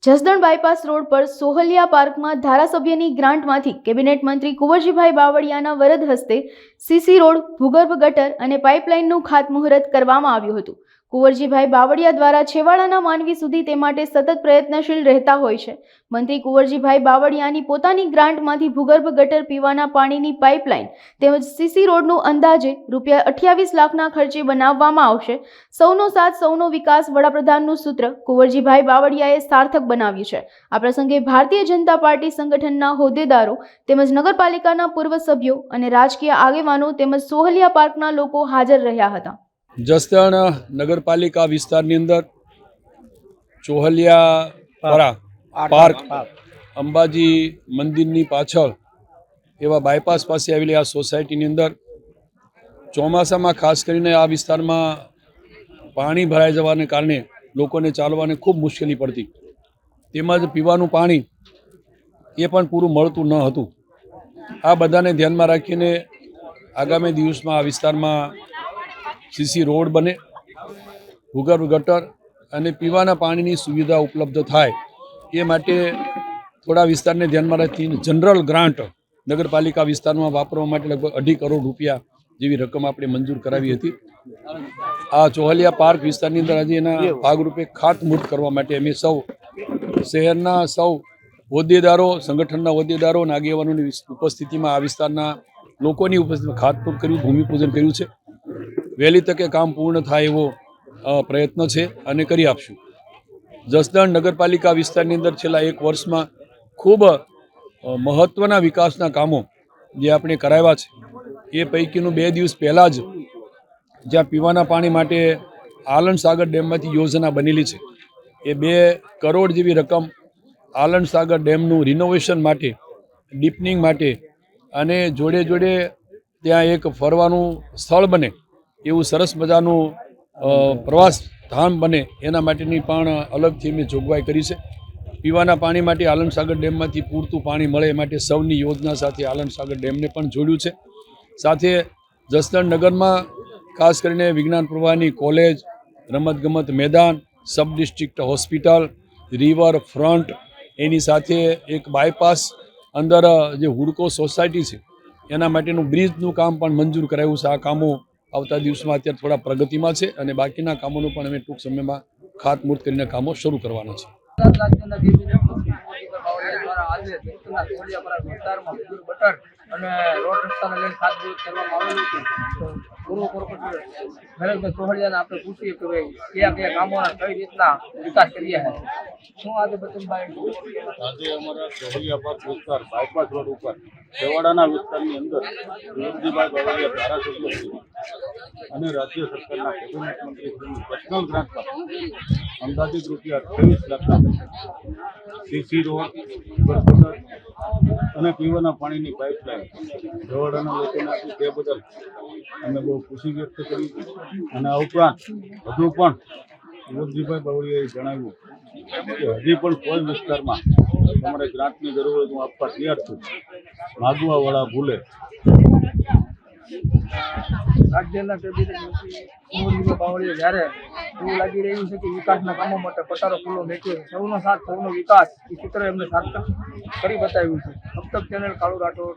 Jasdan bypass road પર સોહલિયા પાર્કમાં ધારાસભ્યની ગ્રાન્ટમાંથી cabinet મંત્રી કુંવરજીભાઈ બાવળિયાના વરદ હસ્તે સીસી રોડ, ભૂગર્ભ ગટર અને પાઇપલાઇનનું ખાતમુહૂર્ત કરવામાં આવ્યું હતું। કુંવરજીભાઈ બાવળિયા દ્વારા છેવાડાના માનવી સુધી તે માટે સતત પ્રયત્નશીલ રહેતા હોય છે। મંત્રી કુંવરજીભાઈ બાવળિયાની પોતાની ગ્રાન્ટમાંથી ભૂગર્ભ ગટર, પીવાના પાણીની પાઇપલાઇન તેમજ સીસી રોડનું અંદાજે ₹28 લાખના ખર્ચે બનાવવામાં આવશે। સૌનો સાથ સૌનો વિકાસ વડાપ્રધાનનું સૂત્ર કુંવરજીભાઈ બાવળિયાએ સાર્થક બનાવ્યું છે। આ પ્રસંગે ભારતીય જનતા પાર્ટી સંગઠનના હોદ્દેદારો તેમજ નગરપાલિકાના પૂર્વ સભ્યો અને રાજકીય આગેવાનો તેમજ સોહલિયા પાર્કના લોકો હાજર રહ્યા હતા। જસદણ નગરપાલિકા વિસ્તારની અંદર ચોહલિયા પાર્ક અંબાજી મંદિરની પાછળ એવા બાયપાસ પાસે આવેલી આ સોસાયટીની અંદર ચોમાસામાં ખાસ કરીને આ વિસ્તારમાં પાણી ભરાઈ જવાને કારણે લોકોને ચાલવાને ખૂબ મુશ્કેલી પડતી, તેમજ પીવાનું પાણી એ પણ પૂરું મળતું ન હતું। આ બધાને ધ્યાનમાં રાખીને આગામી દિવસમાં આ વિસ્તારમાં સીસી રોડ બને, ભૂગર્ભ ગટર અને પીવાના પાણીની સુવિધા ઉપલબ્ધ થાય એ માટે થોડા વિસ્તારને ધ્યાનમાં રાખીને જનરલ ગ્રાન્ટ નગરપાલિકા વિસ્તારમાં વાપરવા માટે લગભગ ₹2.5 કરોડ જેવી રકમ આપણે મંજૂર કરાવી હતી। આ ચોહલિયા પાર્ક વિસ્તારની અંદર આજે એના ભાગરૂપે ખાતમુહૂર્ત કરવા માટે અમે સૌ શહેરના સૌ હોદ્દેદારો, સંગઠનના હોદ્દેદારો અને આગેવાનોની ઉપસ્થિતિમાં આ વિસ્તારના લોકોની ઉપસ્થિતિમાં ખાતમુહૂર્ત કર્યું, ભૂમિપૂજન કર્યું છે। વહેલી તકે કામ પૂર્ણ થાય એવો પ્રયત્ન છે અને કરી આપશું। જસદણ નગરપાલિકા વિસ્તારની અંદર છેલ્લા 1 વર્ષમાં ખૂબ મહત્ત્વના વિકાસના કામો જે આપણે કરાવ્યા છે એ પૈકીનું 2 દિવસ પહેલાં જ જ્યાં પીવાના પાણી માટે આલણ સાગર ડેમમાંથી યોજના બનેલી છે એ 2 કરોડ જેવી રકમ આલણ સાગર ડેમનું રિનોવેશન માટે, ડીપનિંગ માટે અને જોડે જોડે ત્યાં એક ફરવાનું સ્થળ બને એવું સરસ મજાનું પ્રવાસ ધામ બને એના માટેની પણ અલગથી મેં જોગવાઈ કરી છે। પીવાના પાણી માટે આલણ સાગર ડેમમાંથી પૂરતું પાણી મળે એ માટે સૌની યોજના સાથે આલણ સાગર ડેમને પણ જોડ્યું છે। સાથે જસદણ નગરમાં ખાસ કરીને વિજ્ઞાન પ્રવાહની કોલેજ, રમતગમત મેદાન, sub district hospital, river front, એની સાથે એક બાયપાસ અંદર જે હુડકો સોસાયટી છે એના માટેનું બ્રિજનું કામ પણ મંજૂર કરાયું છે। આ કામો આવતા દિવસમાં અત્યારે થોડા પ્રગતિમાં છે અને બાકીના કામોનું પણ અમે ટૂંક સમયમાં ખાતમુહૂર્ત કરીને કામો શરૂ કરવાના છે। અને રોડ રસ્તાને લઈને ખાતમુહૂર્ત કરવામાં આવેલું હતું। પૂર્વ કોર્પોરેટર નરેશભાઈ સોહલિયાને આપણે પૂછીએ કે ભાઈ કયા કામોના કઈ રીતના વિકાસ કર્યા છે। શું આજે બચનભાઈ આજે અમારા સોહલિયા પાર્ક વિસ્તાર બાયપાસ રોડ ઉપર છેવાડાના વિસ્તારની અંદર કુંવરજીભાઈ બાવળિયા ધારાસભ્ય અને રાજ્ય સરકારના કેબિનેટ મંત્રીશ્રીની પર્સનલ ગ્રાન્ટમાં અંદાજિત ₹28 લાખના સીસી રોડ અને પીવાના પાણીની પાઇપલાઇન છેવાડાના લોકોને આપી તે બદલ અમે બહુ ખુશી વ્યક્ત કરી। અને આ ઉપરાંત હજુ પણ કુંવરજીભાઈ બાવળિયાએ જણાવ્યું કે હજી પણ કોઈ વિસ્તારમાં તમારે ગ્રાન્ટની જરૂર હોય તો હું આપવા તૈયાર છું, માગવાવાળા ભૂલે। રાજ્યના કેબિનેટ મંત્રી કુંવરજીભાઈ બાવળિયા જ્યારે એવું લાગી રહ્યું છે કે વિકાસના કામો માટે પટારો ખુલ્લો મેક્યો છે, સૌનો સાથ સૌનો વિકાસ એ સૂત્ર એમને સાર્થક કરી બતાવ્યું છે। અબ તક ચેનલ કાળુ રાઠોડ।